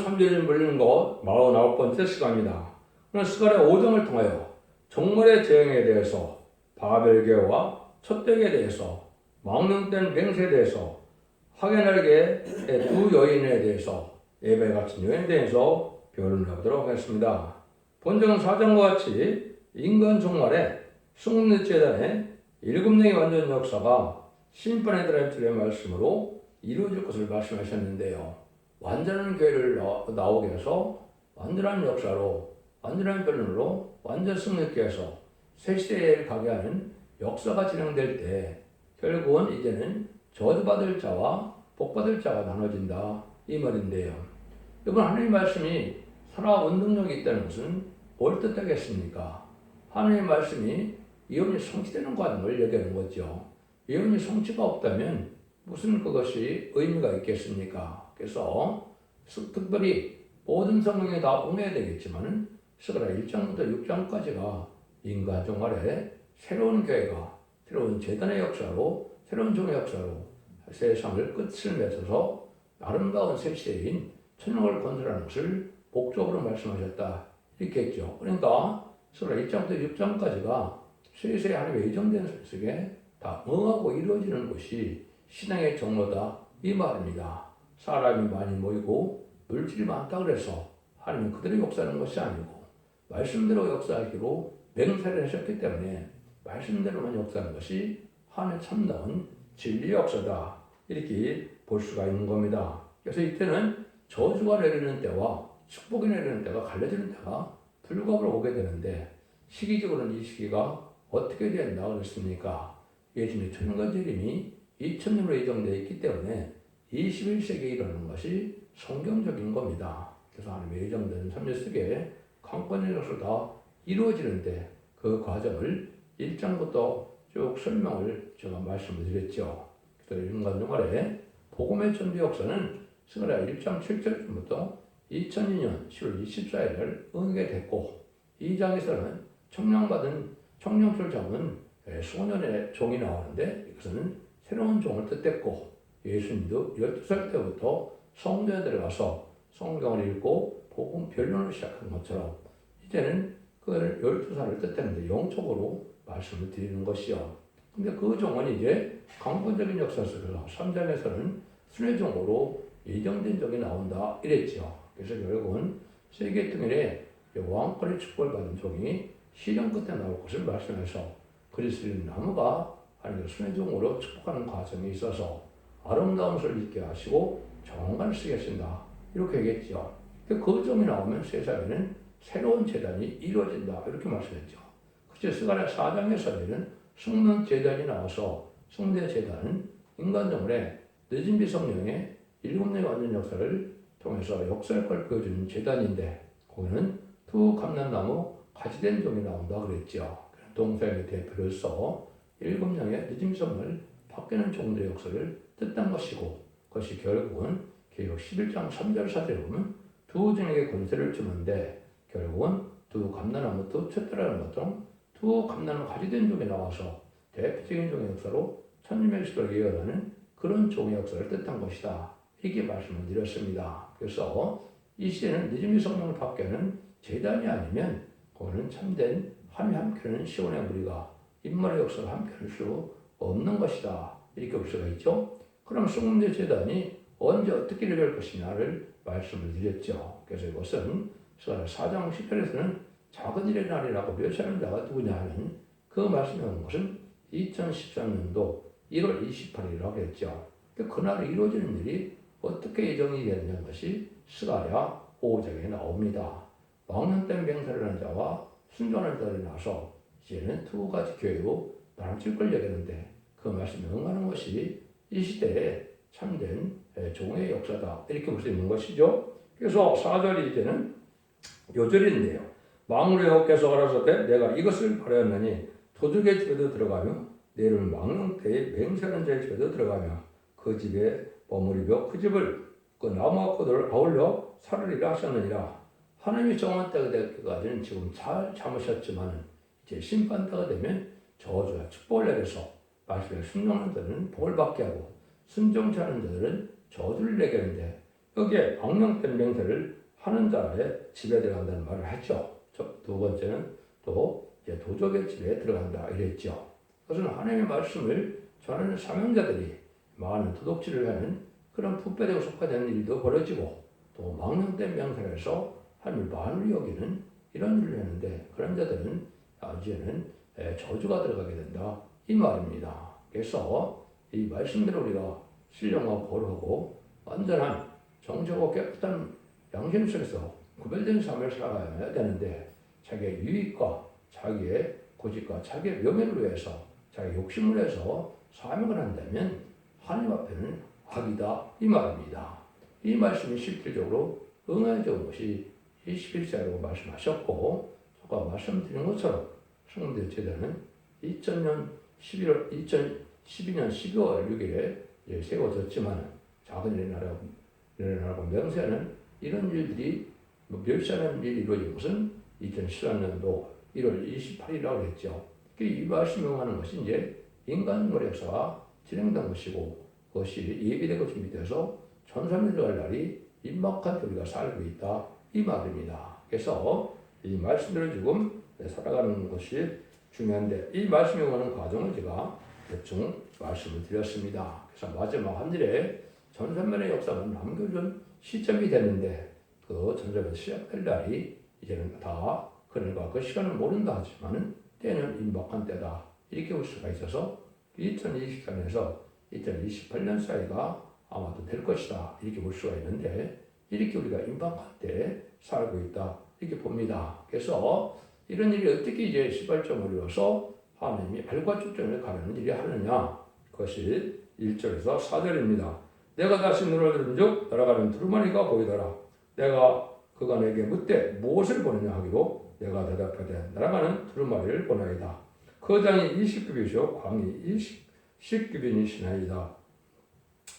3주년 불리는 것 49번째 시간입니다. 오늘 스갈의 5장을 통하여 종말의 재앙에 대해서, 바벨개와 촛대기에 대해서, 망령된 맹세에 대해서, 하게날개의 두 여인에 대해서, 에베 같은 여인에 대해서 변론을 해보도록 하겠습니다. 본章 4장과 같이 인간 종말에 승리재단의 7명의 완전 역사가 심판에 대한 주의 말씀으로 이루어질 것을 말씀하셨는데요. 완전한 교회를 나오게 해서 완전한 역사로, 완전한 변론으로, 완전 승리케 해서 새 시대에 가게 하는 역사가 진행될 때 결국은 이제는 저주받을 자와 복받을 자가 나눠진다 이 말인데요. 이번 하나님의 말씀이 살아 운동력이 있다는 것은 뭘 뜻하겠습니까? 하나님의 말씀이 예언이 성취되는 과정을 얘기하는 거죠. 예언이 성취가 없다면 무슨 그것이 의미가 있겠습니까? 그래서 특별히 모든 성경에 다 응해야 되겠지만 스가랴 1장부터 6장까지가 인간 종말에 새로운 교회가 새로운 재단의 역사로 새로운 종의 역사로 세상을 끝을 맺어서 아름다운 새 시대인 천국을 건설하는 것을 목적으로 말씀하셨다 이렇게 했죠. 그러니까 스가랴 1장부터 6장까지가 세세 하나님의 예정된 속에 다 응하고 이루어지는 것이 신앙의 종로다 이 말입니다. 사람이 많이 모이고 물질이 많다 그래서 하나님은 그들의 역사하는 것이 아니고 말씀대로 역사하기로 맹세를 하셨기 때문에 말씀대로만 역사하는 것이 하나님의 참다운 진리 역사다 이렇게 볼 수가 있는 겁니다. 그래서 이때는 저주가 내리는 때와 축복이 내리는 때가 갈라지는 때가 불가으로 오게 되는데 시기적으로는 이 시기가 어떻게 된다 그랬습니까? 예수님의 천년과 재림이 2000년으로 예정되어 있기 때문에 21세기에 일어나는 것이 성경적인 겁니다. 그래서 하나님의 예정된 3년 속에 강권의 역사가 다 이루어지는데 그 과정을 1장부터 쭉 설명을 제가 말씀을 드렸죠. 그래서 인간 종말에 복음의 전도 역사는 스가랴 1장 7절부터 2002년 10월 24일을 응하게 됐고 2장에서는 청령술 잡은 소년의 종이 나오는데 이것은 새로운 종을 뜻했고 예수님도 12살 때부터 성전에 들어가서 성경을 읽고 복음 변론을 시작한 것처럼 이제는 그를 12살을 뜻했는데 영적으로 말씀을 드리는 것이요. 근데 그 종은 이제 강권적인 역사 속에서 3장에서는 순회종으로 예정된 종이 나온다 이랬죠. 그래서 결국은 세계 통일에 왕권의 축복을 받은 종이 시련 끝에 나올 것을 말씀해서 그리스도인 나무가 하나님의 순회종으로 축복하는 과정에 있어서 아름다운 것을 잊게 하시고 정관을 쓰게 하신다 이렇게 얘기했죠. 그 점이 나오면 세상에는 새로운 재단이 이루어진다 이렇게 말씀했죠. 그래서 스가랴 4장에서는 성령 재단이 나와서 성대 재단은 인간 종말에 늦은 비 성령의 7년의 완전 역사를 통해서 역사의 걸 보여주는 재단인데 거기는 두 감람나무 가지된 종이 나온다 그랬죠. 동서의 대표로서 7명의 늦은 성을 바뀌는 종들의 역사를 뜻한 것이고 그것이 결국은 계시록 11장 3절 4절에 보면 두 종에게 권세를 주는데 결국은 두 감람나무 두 촛대라는 것처럼 두 감람나무 가지된 종이 나와서 대표적인 종의 역사로 천년의 시대를 이어가는 그런 종의 역사를 뜻한 것이다 이렇게 말씀을 드렸습니다. 그래서 이 시대는 늦은 성령을 바뀌는 재단이 아니면 그거는 참된 하나님 함께하는 시온의 무리가 인물의 역사를 함께할 수 없는 것이다 이렇게 볼 수가 있죠. 그럼 성문제 재단이 언제 어떻게 이루어질 것이냐를 말씀을 드렸죠. 그래서 이것은 4장 10절에서는 작은 일의 날이라고 묘사하는 자가 누구냐 하는 그 말씀이 온 것은 2013년도 1월 28일이라고 했죠. 그날에 이루어지는 일이 어떻게 예정이 되느냐는 것이 스가랴 5장에 나옵니다. 망령된 맹세를 하는 자와 순종하는 자들이 나서 이제는 두 가지 교회로 나눠질 걸 얘기하는데 그 말씀에 응하는 것이 이 시대에 참된 종의 역사다 이렇게 볼 수 있는 것이죠. 그래서 4절이 이제는 요절인데요. 망울의 여호와께서 가라사대 내가 이것을 바라였나니 도둑의 집에도 들어가며 내를 망령 때에 맹세하는 자의 집에도 들어가며 그 집에 머무리며 그 집을 그 나무와 꽃을 아울러 살으리라 하셨느니라. 하나님이 정한 때가 되기까지는 지금 잘 참으셨지만 이제 심판 때가 되면 저주와 축복을 내려서 말씀에 순종하는 자들은 복을 받게 하고 순종치 않은 자들은 저주를 내게 하는데 여기에 망령된 맹세를 하는 자의 집에 들어간다는 말을 했죠. 두 번째는 또 이제 도적의 집에 들어간다 이랬죠. 그것은 하나님의 말씀을 전하는 사명자들이 많은 도둑질을 하는 그런 부패되고 속화되는 일도 벌어지고 또 망령된 맹세를 해서 하나님을 많이 여기는 이런 일을 했는데 그런 자들은 이제는 저주가 들어가게 된다 이 말입니다. 그래서 이 말씀대로 우리가 신령하고 거룩하고 완전한 정직하고 깨끗한 양심 속에서 구별된 삶을 살아가야 되는데 자기의 유익과 자기의 고집과 자기의 명예를 위해서 자기의 욕심을 위해서 사명을 한다면 하나님 앞에는 악이다 이 말입니다. 이 말씀이 실질적으로 응해져 것이 21세라고 말씀하셨고 아까 말씀드린 것처럼 성도의 제단은 2012년 12월 6일에 세워졌지만 작은 일어나고 명세는 이런 일들이 멸시하는 일이 이루어진 것은 2014년도 1월 28일이라고 했죠. 이 말씀이 하는 것이 이제 인간의 역사가 진행된 것이고 그것이 예비되고 준비돼서 천사에 들어갈 날이 임박한 때 우리가 살고 있다 이 말입니다. 그래서 이 말씀대로 지금 살아가는 것이 중요한데 이 말씀이 오는 과정을 제가 대충 말씀을 드렸습니다. 그래서 마지막 한 일에 전선면의 역사는 남겨준 시점이 됐는데 그 전선면 시작될 날이 이제는 다 그러니까 그 시간은 모른다 하지만은 때는 임박한 때다 이렇게 볼 수가 있어서 2024년에서 2028년 사이가 아마도 될 것이다 이렇게 볼 수가 있는데 이렇게 우리가 임박한 때 살고 있다 이렇게 봅니다. 그래서 이런 일이 어떻게 이제 시발점을 이뤄서 하나님이 알과 축전을 가르는 일이 하느냐 그것이 1절에서 4절입니다. 내가 다시 눈을 들은즉 날아가는 두루마리가 보이더라. 내가 그가 내게 묻되 무엇을 보느냐 하기로 내가 대답하되 날아가는 두루마리를 보나이다. 그 장이 20규빗이요 광이 10규빗이시나이다.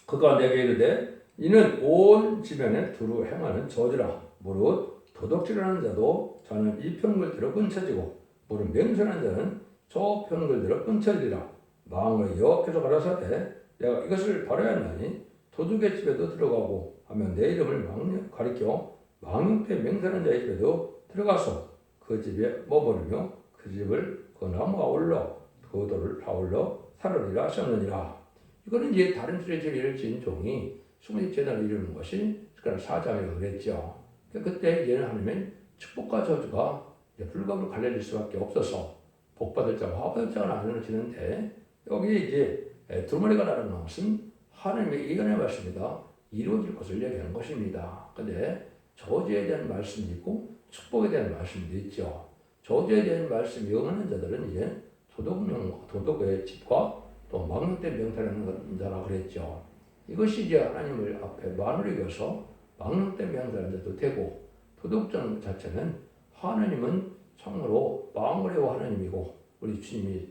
그가 내게 이르되 이는 온 지면에 두루 행하는 저주라. 무릇 도둑질하는 자도 저는 이 편글대로 끊쳐지고 무릇 맹세하는 자는 저 편글대로 끊쳐지리라. 마음을 여호와께서 가라사대 내가 이것을 바라였나니 도둑의 집에도 들어가고 하면 내 이름을 가리켜 망령되 맹세하는 자의 집에도 들어가서 그 집에 머무르며 그 집을 그 나무 아울러 그 돌을 아울러 살으리라 하셨느니라. 이거는 이제 다른 주제를 지은 종이 수문의 재단을 이루는 것이 그런 사장이라고 그랬죠. 그때 얘는 하나님은 축복과 저주가 불가분으로 갈라질 수밖에 없어서 복받을 자와 화받을 자가 나누어지는데 여기 이제 두루마리가 나는 것은 하나님의 예언의 말씀이다 이루어질 것을 얘기하는 것입니다. 근데 저주에 대한 말씀이 있고 축복에 대한 말씀도 있죠. 저주에 대한 말씀이 응하는 자들은 이제 도덕의 집과 또 망령된 명사라는 자라고 그랬죠. 이것이 이제 하나님을 앞에 만으로 이겨서 망령된 명사라는 자도 되고 도덕전 자체는 하나님은 참으로 망으로 하나님이고 우리 주님이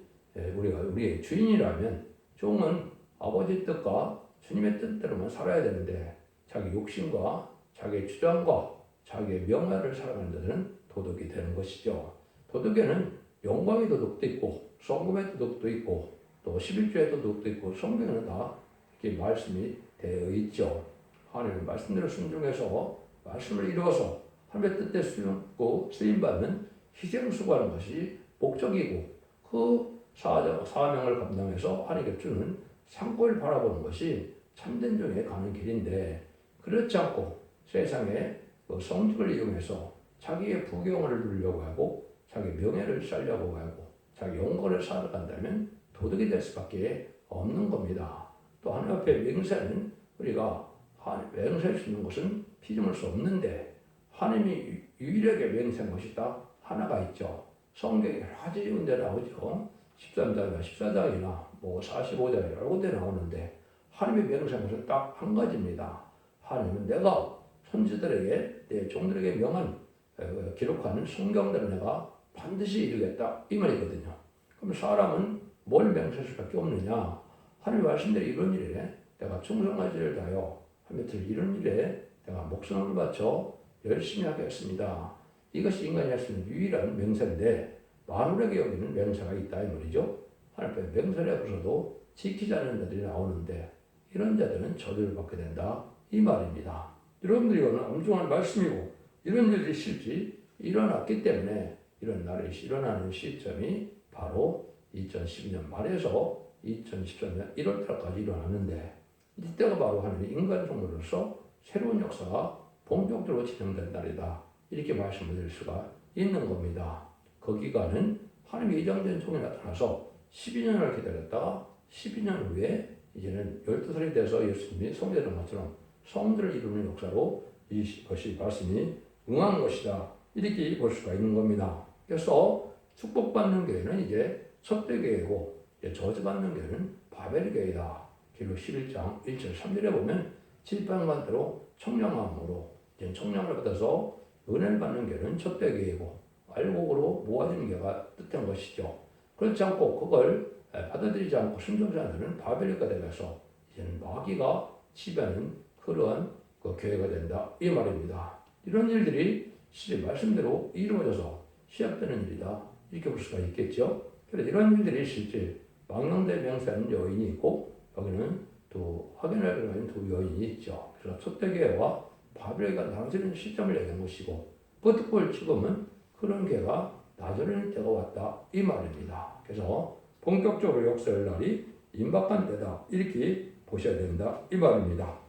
우리의 주인이라면 종은 아버지 뜻과 주님의 뜻대로만 살아야 되는데 자기 욕심과 자기의 주장과 자기의 명예를 사랑하는 자들은 도덕이 되는 것이죠. 도덕에는 영광의 도덕도 있고 성금의 도덕도 있고 또 11조의 도덕도 있고 성경에는 다 이렇게 말씀이 되어 있죠. 하나님의 말씀대로 순종해서 말씀을 이루어서 하나님의 뜻에 쓰임받는 희생을 수고하는 것이 목적이고 그 사명을 감당해서 하나님께 주는 상권을 바라보는 것이 참된 종에 가는 길인데 그렇지 않고 세상에 성직을 이용해서 자기의 부경을 누리려고 하고 자기 명예를 쌓으려고 하고 자기 영광을 쌓아간다면 도덕이 될 수밖에 없는 겁니다. 또 하나님 앞에 맹세는 우리가 맹세할 수 있는 것은 피조물 수 없는데 하나님이 유일하게 맹세한 것이 딱 하나가 있죠. 성경에 여러 가지 문제 나오죠. 13장이나 14장이나 45장이나 여러 군데 나오는데 하나님의 맹세한 것은 딱 한 가지입니다. 하나님은 내가 선지들에게 내 종들에게 명한 기록한 성경대로 내가 반드시 이루겠다 이 말이거든요. 그럼 사람은 뭘 맹세할 수밖에 없느냐? 하나님의 말씀대로 이런 일에 내가 충성하지를 다하여 하면서 이런 일에 내가 목숨을 바쳐 열심히 하겠습니다. 이것이 인간이 할 수 있는 유일한 맹세인데 만물에게 여기는 맹세가 있다 이 말이죠. 하나님 앞에 맹세를 해서도 지키지 않는 자들이 나오는데 이런 자들은 저주를 받게 된다 이 말입니다. 여러분들이 이거는 엄중한 말씀이고 이런 일들이 실제 일어났기 때문에 이런 날이 일어나는 시점이 바로 2012년 말에서 2013년 1월 달까지 일어났는데 이때가 바로 하나님의 인간 종으로서 새로운 역사가 본격적으로 진행된 날이다. 이렇게 말씀을 드릴 수가 있는 겁니다. 그 기간은 하나님의 이장된 종이 나타나서 12년을 기다렸다가 12년 후에 이제는 12살이 돼서 예수님이 성자된 것처럼 성들을 이루는 역사로 이것이 말씀이 응한 것이다. 이렇게 볼 수가 있는 겁니다. 그래서 축복받는 교회는 이제 첫대교회고 저주받는 교회는 바벨교회다. 기록 11장 1절 3절에 보면 칠판관대로 청량함으로 이제 청량을 받아서 은혜를 받는 교회는 첫대교회고 알곡으로 모아지는 교회가 뜻한 것이죠. 그렇지 않고 그걸 받아들이지 않고 순종하지 않는 바벨교회가 되면서 이제는 마귀가 지배하는 그러한 그 교회가 된다. 이 말입니다. 이런 일들이 실제 말씀대로 이루어져서 시작되는 일이다. 이렇게 볼 수가 있겠죠. 그래서 이런 일들이 실제 망령대 명세하는 여인이 있고 여기는 또 확인을 하는 두 여인이 있죠. 그래서 첫대교회와 바벨교회가 나눠지는 시점을 얘기한 것이고 그 특별 지금은 그런 교회가 나눠지는 때가 왔다. 이 말입니다. 그래서 본격적으로 역사할 날이 임박한 때다. 이렇게 보셔야 된다. 이 말입니다.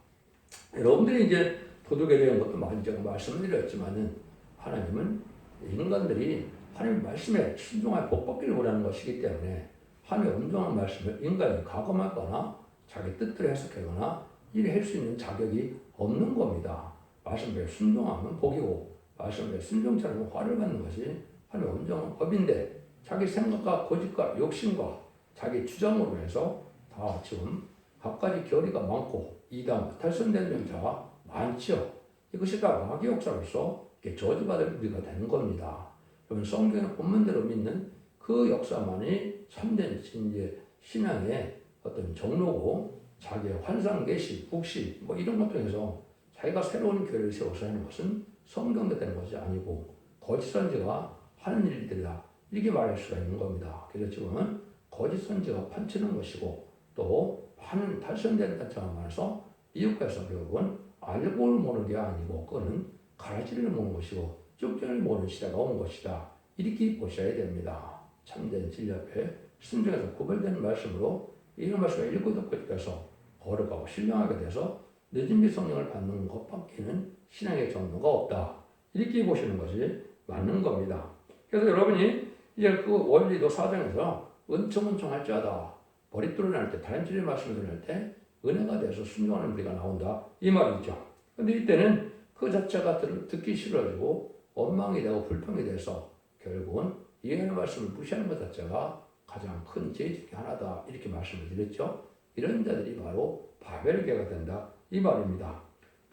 여러분들이 이제 도덕에 대한 것도 많이 제가 말씀드렸지만은 하나님은 인간들이 하나님 말씀에 순종하여 복 받기를 원하는 것이기 때문에 하나님의 온전한 말씀을 인간이 가감하거나 자기 뜻대로 해석하거나 일할 수 있는 자격이 없는 겁니다. 말씀에 순종하면 복이고 말씀에 순종치 않으면 화를 받는 것이 하나님의 온전한 법인데 자기 생각과 거짓과 욕심과 자기 주장으로 해서 다 지금 각가지 결의가 많고 이단 탈선된 자가 많죠. 이것이 다 마귀 역사로서 저주받을 우리가 되는 겁니다. 그러면 성경의 본문대로 믿는 그 역사만이 참된 이제 신앙의 어떤 정로고 자기의 환상, 계시, 국시 뭐 이런 것 통해서 자기가 새로운 교회를 세워서 하는 것은 성경대 되는 것이 아니고 거짓 선지가 하는 일들이다. 이렇게 말할 수가 있는 겁니다. 그래서 지금은 거짓 선지가 판치는 것이고 또 많은 탈선된 단체가 많아서 이웃과에서 결국은 알고를 모는 게 아니고 그거는 가라지를 모는 것이고 쭉전을 모는 시대가 온 것이다. 이렇게 보셔야 됩니다. 참된 진리 앞에 순종해서 구별되는 말씀으로 이런 말씀을 읽고 듣고 있어서 거룩하고 신령하게 돼서 늦은 비 성령을 받는 것밖에는 신앙의 정도가 없다. 이렇게 보시는 것이 맞는 겁니다. 그래서 여러분이 이제 그 원리도 사정에서 은총할 자다. 머릿돌을 날 때, 다른질의 말씀을 날 때 은혜가 돼서 순종하는 우리가 나온다. 이 말이죠. 근데 이때는 그 자체가 듣기 싫어지고 원망이 되고 불평이 돼서 결국은 이해하는 말씀을 무시하는 것 자체가 가장 큰 죄 중에 하나다. 이렇게 말씀을 드렸죠. 이런 자들이 바로 바벨교회가 된다. 이 말입니다.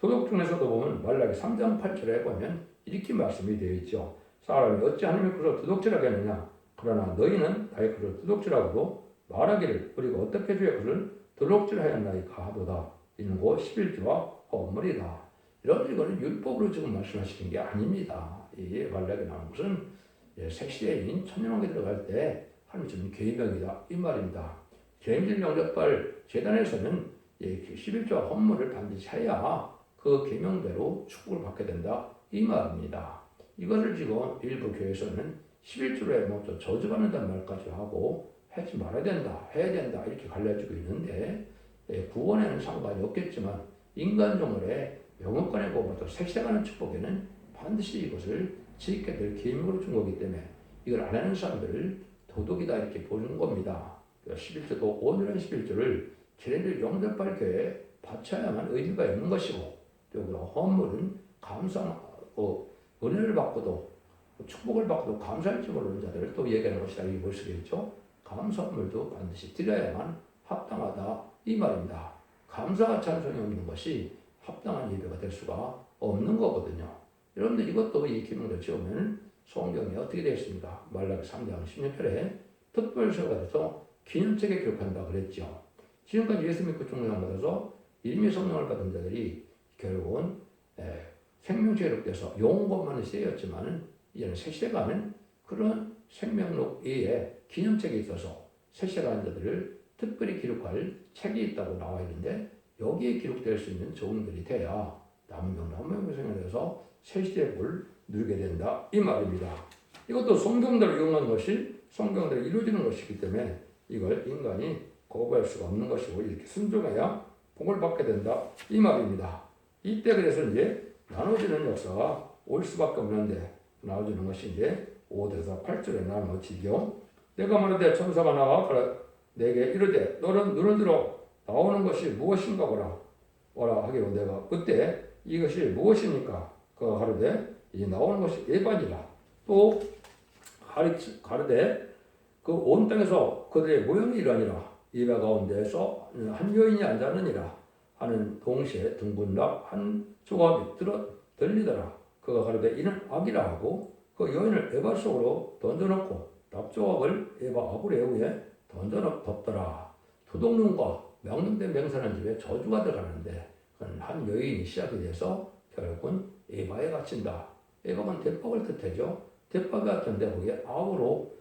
도덕 중에서도 보면 말라기 3장 8절에 보면 이렇게 말씀이 되어 있죠. 사람이 어찌 하나님의 그릇을 도둑질하게 하느냐. 그러나 너희는 나의 그릇을 도둑질하고도 말하기를 우리가 어떻게 주의 그릇을 도둑질하였나이까 하도다. 이는 곧 11조와 허물이다. 여러분 이거는 율법으로 지금 말씀하시는 게 아닙니다. 이 말라기 나온 것은 색시대인 천년왕국에 들어갈 때 하나님 주는 계명이다. 이 말입니다. 계명질 영접발 재단에서는 11조와 헌물을 반드시 해야 그 계명대로 축복을 받게 된다. 이 말입니다. 이것을 지금 일부 교회에서는 11조에 먼저 저주받는다는 말까지 하고 하지 말아야 된다, 해야 된다 이렇게 갈라지고 있는데 구원에는 상관이 없겠지만 인간종을의 영원간의 구원부터 색색하는 축복에는 반드시 이것을 지키게 될 계명으로 준 거기 때문에 이걸 안 하는 사람들을 도둑이다 이렇게 보는 겁니다. 11조도 오늘은 11조를 제대로 영접할 교회에 바쳐야만 의미가 있는 것이고 또 헌물은 감사하고 은혜를 받고도 축복을 받고도 감사할 줄 모르는 자들을 또 얘기하는 것이다 이렇게 볼 수 있겠죠. 감사물도 반드시 드려야만 합당하다 이 말입니다. 감사와 찬송이 없는 것이 합당한 예배가 될 수가 없는 거거든요. 여러분들 이것도 이 기능을 지우면 성경에 어떻게 되어 있습니까? 말라기 3장 16절에 특별서가 돼서 기념책에 기록한다 그랬죠. 지금까지 예수 믿고 종료한 받아서 일미 성령을 받은 자들이 결국은 생명책에 기록돼서 용어만은 쓰였지만 이제는 새시대가는 그런 생명록 외에 기념책에 있어서 새시대가는 자들을 특별히 기록할 책이 있다고 나와 있는데 여기에 기록될 수 있는 조문들이 돼야 남경 남명생에 대해서 새 시대의 을 누리게 된다 이 말입니다. 이것도 성경대로 이용한 것이 성경대로 이루어지는 것이기 때문에 이걸 인간이 거부할 수가 없는 것이고 이렇게 순종해야 복을 받게 된다 이 말입니다. 이때 그래서 이제 나눠지는 역사가 올 수밖에 없는데 나눠지는 것이 이제 5대에서 8절에 나눠지죠. 내가 말하되 천사가 나와 내게 이르되 너는 눈을 들어 나오는 것이 무엇인가 보라 하기로 내가 그때 이것이 무엇입니까? 그가 가르되 이 나오는 것이 예반이라. 또 가르되 그 온 땅에서 그들의 모형이 이러하니라. 예배 가운데에서 한 여인이 앉았느니라 하는 동시에 등분락 한 조각이 들리더라. 그가 가르되 이는 악이라 하고 그 여인을 에바 속으로 던져놓고 납조각을 에바 아브레우에 던져놓더라. 토독눈과 명령된 맹세하는 집에 저주가 들어가는데 그건 한 여인이 시작이 돼서 결국은 에바에 갇힌다. 에바는 대박을 뜻하죠. 대박이 같은데 거기에 아우로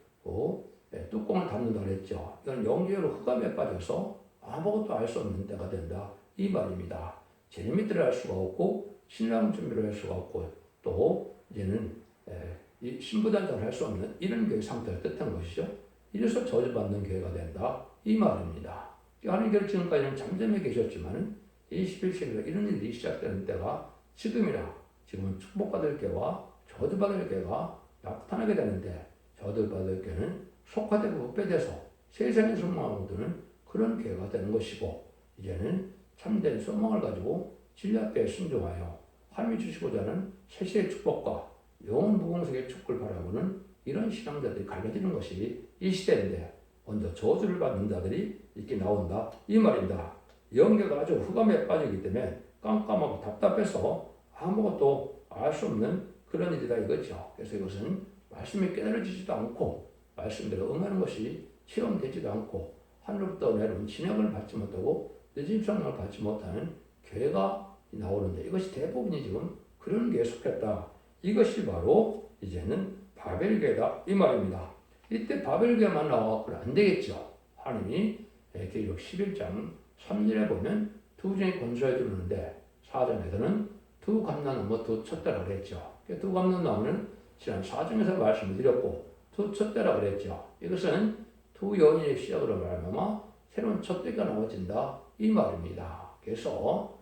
뚜껑을 닫는다 그랬죠. 이건 영계로 흑암에 빠져서 아무것도 알 수 없는 때가 된다. 이 말입니다. 재림이들을 할 수가 없고 신랑 준비를 할 수가 없고 또 이제는 이 신부단장을 할 수 없는 이런 교회 상태를 뜻한 것이죠. 이래서 저주받는 교회가 된다. 이 말입니다. 하나님께서 지금까지는 잠잠해 계셨지만 21세기로 이런 일이 시작되는 때가 지금이라. 지금은 축복받을 교회와 저주받을 교회가 나타나게 되는데 저주받을 교회는 속화되고 흡배돼서 세상의 소망을 얻는 그런 교회가 되는 것이고 이제는 참된 소망을 가지고 진리 앞에 순종하여 하나님이 주시고자 하는 세세의 축복과 영원 무공색의 축복을 바라보는 이런 신앙자들이 갈라지는 것이 이 시대인데 먼저 저주를 받는 자들이 이렇게 나온다 이 말입니다. 영계가 아주 흑암에 빠지기 때문에 깜깜하고 답답해서 아무것도 알 수 없는 그런 일이다 이거죠. 그래서 이것은 말씀이 깨달아지지도 않고 말씀대로 응하는 것이 체험되지도 않고 하늘로부터 내려온 진액을 받지 못하고 늦은 성령을 받지 못하는 교회가 나오는데 이것이 대부분이 지금 그런 교회에 속했다. 이것이 바로 이제는 바벨교회다 이 말입니다. 이때 바벨교회만 나와서는 안 되겠죠. 하나님이 계시록 11장 3절에 보면 두 중에 권소에 두는데 4장에서는 두 감람나무 두 촛대라 그랬죠. 두 감람나무는 지난 4장에서 말씀을 드렸고 두 촛대라 그랬죠. 이것은 두 여인의 시작으로 말하면 새로운 촛대가 나와진다 이 말입니다. 그래서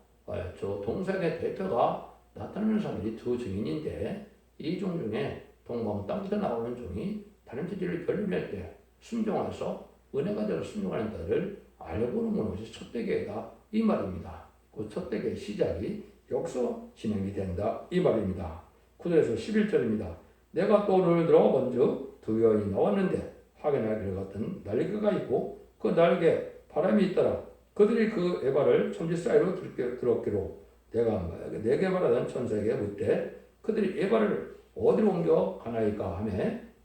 저 동색의 대표가 나타나는 사람들이 두 증인인데 이 종 중에 동방 땅에서 나오는 종이 다른 체질을 별림할 때 순종해서 은혜가 되어 순종하는 자를 알려보는 것이 촛대교회다 이 말입니다. 그 촛대교의 시작이 여기서 진행이 된다 이 말입니다. 9절에서 11절입니다. 내가 또 눈을 들어 먼저 두 여인이 나왔는데 하게 날개를 같은 날개가 있고 그 날개 바람이 있더라. 그들이 그 에바를 천지 사이로 들었기로 내가 내게 말하던 천사에게 묻되 그들이 에바를 어디로 옮겨 가나이까 하며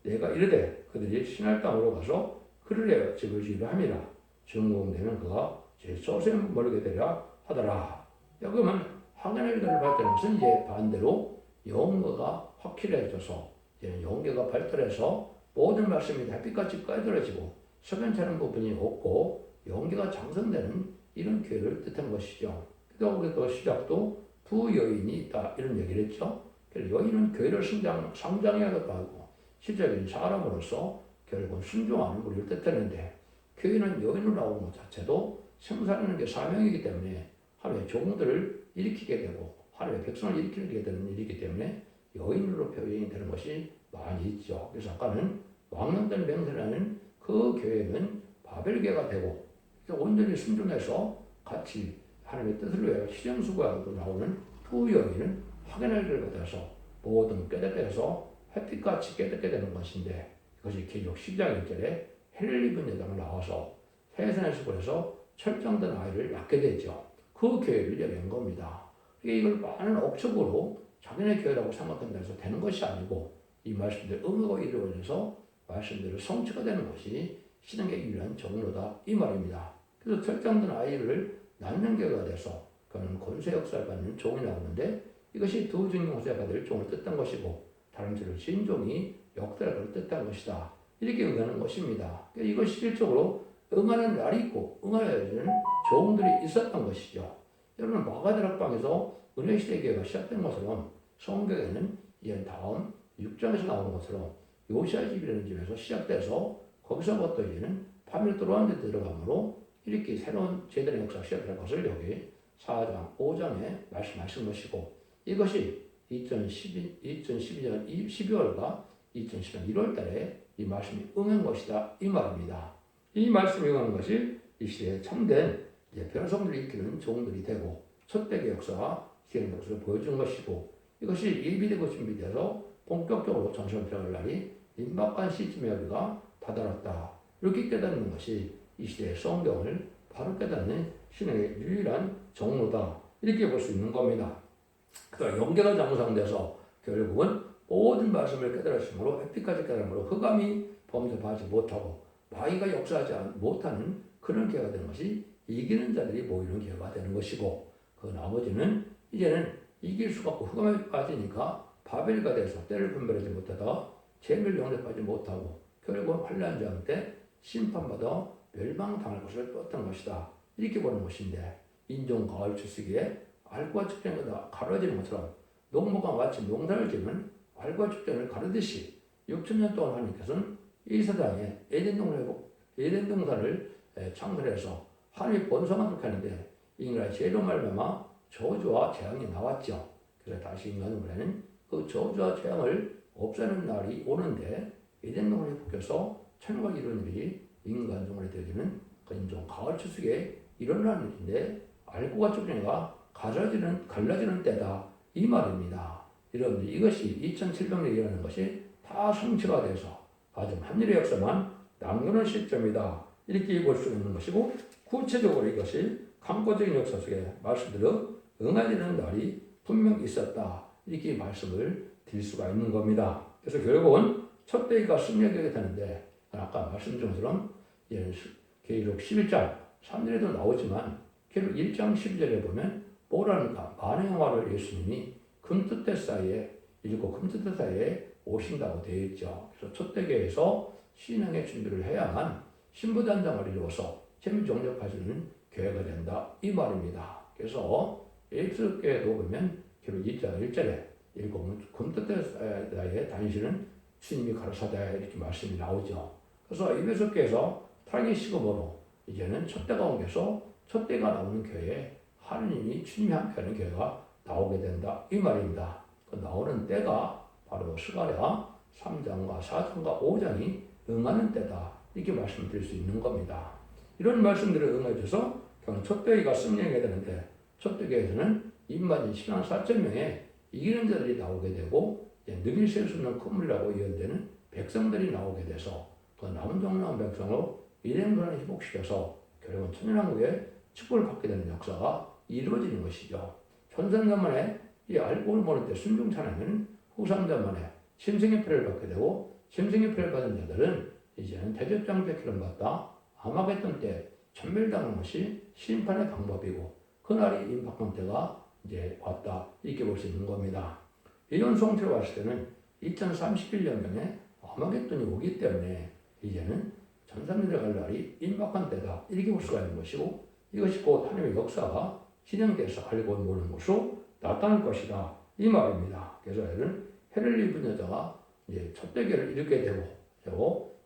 내가 이르되 그들이 신할 땅으로 가서 그를 집을 지으려 함이라. 증공되면 그가 제 소수에 머르게 되려 하더라. 그러면 하나님의 일들을 발달하는 것은 이제 반대로 영어가 확실해져서 이제 영계가 발달해서 모든 말씀이 햇빛같이 꺼들어지고 석연찮은 부분이 없고 영계가 장성되는 이런 교회를 뜻한 것이죠. 그래서 우리 또 시작도 두 여인이 있다 이런 얘기를 했죠. 그래서 여인은 교회를 상장해야겠다 하고 실제적인 사람으로서 결국 순종하는 우리를 뜻했는데 교회는 여인으로 나오는 것 자체도 생산하는 게 사명이기 때문에 하루에 종들을 일으키게 되고 하루에 백성을 일으키게 되는 일이기 때문에 여인으로 표현이 되는 것이 많이 있죠. 그래서 아까는 왕년된 맹세라는 그 교회는 바벨교회가 되고 온전히 순종해서 같이 하나님의 뜻을 위하여 실현수고하고 나오는 두 여인은 확연할 길을 받아서 모든 깨닫게 해서 햇빛같이 깨닫게 되는 것인데 그것이 계시록 12장 1절에 해를 입은 여자가 나와서 세상에서 보내서 철장된 아이를 낳게 되죠. 그 교회를 얘기한 겁니다. 이걸 많은 억측으로 자기네 교회라고 생각한다 해서 되는 것이 아니고 이 말씀대로 응하고 이루어져서 말씀대로 성취가 되는 것이 신앙의 유일한 정로다 이 말입니다. 그래서 철장된 아이를 낳는 교회가 돼서 그는 권세 역사를 받는 종이 나오는데 이것이 두 증용세가 받을 종을 뜻한 것이고 다른 절을 진종이 역대를 뜻한 것이다. 이렇게 응하는 것입니다. 이것이 실질적으로 응하는 날이 있고 응하여야 되는 종들이 있었던 것이죠. 여러분 마가다락방에서 은혜시대 교회가 시작된 것처럼 성경에는 이제 다음 6장에서 나오는 것처럼 요시야 집이라는 집에서 시작돼서 거기서부터 이제는 바벨 들어오는 데 들어가므로 이렇게 새로운 제대로 역사가 시작될 것을 여기 4장, 5장에 말씀하신 것이고 이것이 2012년 12월과 2010년 1월 달에 이 말씀이 응한 것이다 이 말입니다. 이 말씀이 응한 것이 이 시대에 참된 변성들을 일으키는 종들이 되고 첫대의 역사와 시행 역사를 보여준 것이고 이것이 예비되고 준비돼서 본격적으로 전시를 들어갈 날이 임박한 시점에 우리가 다다랐다. 이렇게 깨닫는 것이 이 시대의 성경을 바로 깨닫는 신앙의 유일한 정로다. 이렇게 볼 수 있는 겁니다. 그래서 영계가 장성돼서 결국은 모든 말씀을 깨달으심으로 에피까지 깨달음으로 흑암이 범접하지 못하고 마귀가 역사하지 못하는 그런 기회가 되는 것이 이기는 자들이 모이는 기회가 되는 것이고 그 나머지는 이제는 이길 수가 없고 흑암에 빠지니까 바벨가 돼서 때를 분별하지 못하다 재물 영접하지 못하고 결국은 환란 저항 때 심판받아 멸망당할 것을 떴던 것이다. 이렇게 보는 것인데 인종 가을 추수기에 알과 축전보다 가려지는 것처럼 농부가 마치 농사를 지는 알과 축전을 가르듯이 6천년 동안 하나님께서는 이 세상에 에덴 동산을 창설해서 하나님의 본성을 하는데 인간의 죄로 말미암아 저주와 재앙이 나왔죠. 그래서 다시 인간은 그 저주와 재앙을 없애는 날이 오는데 에덴 동산에 복해서 천국을 이루는 일이 인간 종을 되어지는 그 인종 가을 추수기에 일어나는 일인데 알고가 축전가 갈라지는 때다 이 말입니다. 여러분들 이것이 2700년에 일어나는 것이 다 성취가 돼서 가장 한일의 역사만 남겨놓은 시점이다. 이렇게 볼 수 있는 것이고 구체적으로 이것이 강고적인 역사 속에 말씀대로 응하지는 날이 분명 있었다. 이렇게 말씀을 드릴 수가 있는 겁니다. 그래서 결국은 첫 대의가 승리하게 되는데 아까 말씀드린 것처럼 계시록 11장 3절에도 나오지만 계시록 1장 12절에 보면 뭐라니까 만왕의 영화를 예수님이 금투대 사이에 읽고 금투대 사이에 오신다고 되어 있죠. 그래서 첫대교에서 신앙의 준비를 해야만 신부단장을 이루어서 재미종접하시는 교회가 된다 이 말입니다. 그래서 에베소교회도 보면 계시록 2장 1절에 읽고 금투대 사이에 다니시는 주님이 가르사다 이렇게 말씀이 나오죠. 그래서 에베소교에서 타락의 시금으로 이제는 첫대가 옮겨서 첫대가 나오는 교회에 하느님이 주님이 함께하는 교회가 나오게 된다 이 말입니다. 그 나오는 때가 바로 스가랴 3장과 4장과 5장이 응하는 때다 이렇게 말씀드릴 수 있는 겁니다. 이런 말씀들을 응해 줘서 결국 첫대가 승리하게 되는데 첫대교에서는 입맞은 신앙 4,000명의 이기는 자들이 나오게 되고 능히 셀 수 없는 큰물이라고 예언되는 백성들이 나오게 돼서 그 남은 종량한 백성으로 일행분을 회복시켜서 결국은 천년왕국의 축복을 받게 되는 역사가 이루어지는 것이죠. 현생자만에 이 알고를 모를 때 순종찬하면 후상자만에 심생의 표를 받게 되고 심생의 표를 받은 자들은 이제는 대적장대 기름 받다 아마겟돈 때 전멸당하는 것이 심판의 방법이고 그날이 임박한 때가 이제 왔다 이렇게 볼 수 있는 겁니다. 이런 송태로 봤을 때는 2031년경에 아마겟돈이 오기 때문에 이제는 전산들에 갈 날이 임박한 때다 이렇게 볼 수가 있는 것이고 이것이 곧 하나님의 역사가 진행돼서 알고 모르는 것으로 나타날 것이다 이 말입니다. 그래서 해를 입은 여자가 이제 첫대교를 이루게 되고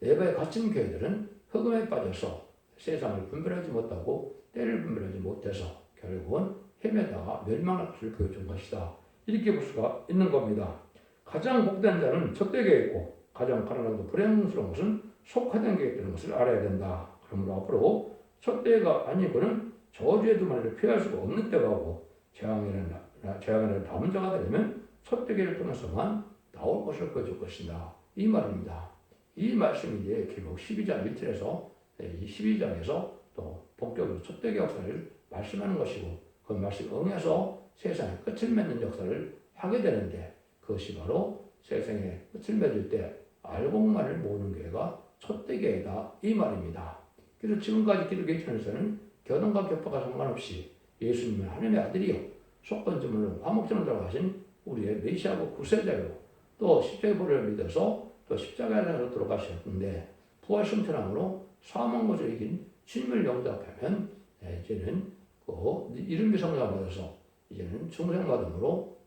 에바에 갇힌 교회들은 흑암에 빠져서 세상을 분별하지 못하고 때를 분별하지 못해서 결국은 헤매다가 멸망할 것을 보여준 것이다 이렇게 볼 수가 있는 겁니다. 가장 복된 자는 첫대교에 있고 가장 가난하고 불행스러운 것은 속화된 교회에 있다는 것을 알아야 된다. 그러므로 앞으로 첫대가 아니고는 저주의 두만을 피할 수가 없는 때가 오고 재앙에는 남은 자가 되려면 첫대교를 통해서만 나올 것을 보여줄 것이다. 이 말입니다. 이 말씀이 이제 결국 12장 1절에서 이 12장에서 또 본격적으로 첫대교 역사를 말씀하는 것이고 그 말씀 응해서 세상의 끝을 맺는 역사를 하게 되는데 그것이 바로 세상의 끝을 맺을 때 알곡만을 모으는 교회가 첫대교회다 이 말입니다. 그래서 지금까지 기독교 천에서는 교단과 격파가 상관없이 예수님은 하나님의 아들이요 속건주문으로 화목전을 들어가신 우리의 메시아고 구세자요 또 십자가의 보혈을 믿어서 또 십자가에서 들어가셨는데 부활 승천함으로 사망 것을 이긴 주님을 영접하면 이제는 그 이름이 성령을 받아서 이제는 중생마음으로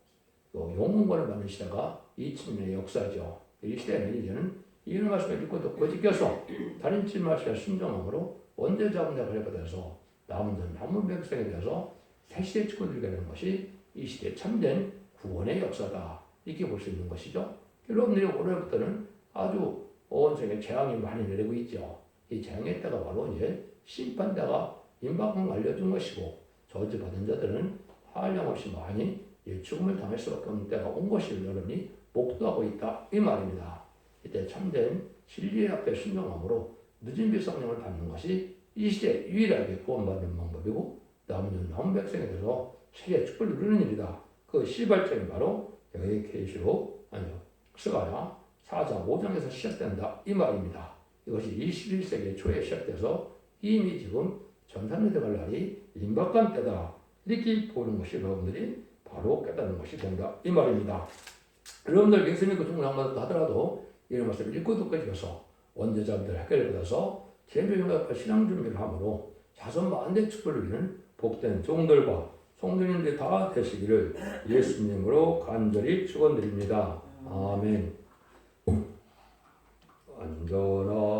용문권을 받는 시대가 2000년의 역사죠. 이 시대는 이제는 이런 말씀을 믿고 듣고 지켜서 다른 말씀에 순종함으로 원죄자분자 관련돼서 남은 남은 백성에 대해서 새 시대에 축구들게 되는 것이 이 시대의 참된 구원의 역사다. 이렇게 볼 수 있는 것이죠. 여러분들이 올해부터는 아주 온생에 재앙이 많이 내리고 있죠. 이 재앙의 때가 바로 이제 심판대가 임박한 알려준 것이고 저주받은 자들은 한량없이 많이 죽음을 당할 수밖에 없는 때가 온 것을 여러분이 목도하고 있다. 이 말입니다. 이때 참된 진리의 앞에 순종함으로 늦은 비 성령을 받는 것이 이 시대에 유일하게 구원받는 방법이고 남은 백성에 대해서 세계 축복을 누리는 일이다. 그 시발점이 바로 여기 계시록 스가랴 4장 5장에서 시작된다. 이 말입니다. 이것이 21세기 초에 시작돼서 이미 지금 전산에 들어갈 날이 임박한 때다. 이렇게 보는 것이 여러분들이 바로 깨닫는 것이 된다. 이 말입니다. 여러분들 예수 믿고 중생마다 하더라도 이런 말씀을 읽고 듣고 해서 원죄자분들 학교를 받아서 제명과 신앙 준비를 함으로 자손 만대 축복을 누리는 복된 종들과 성도님들이 다 되시기를 예수님으로 간절히 축원드립니다. 아멘. 안전하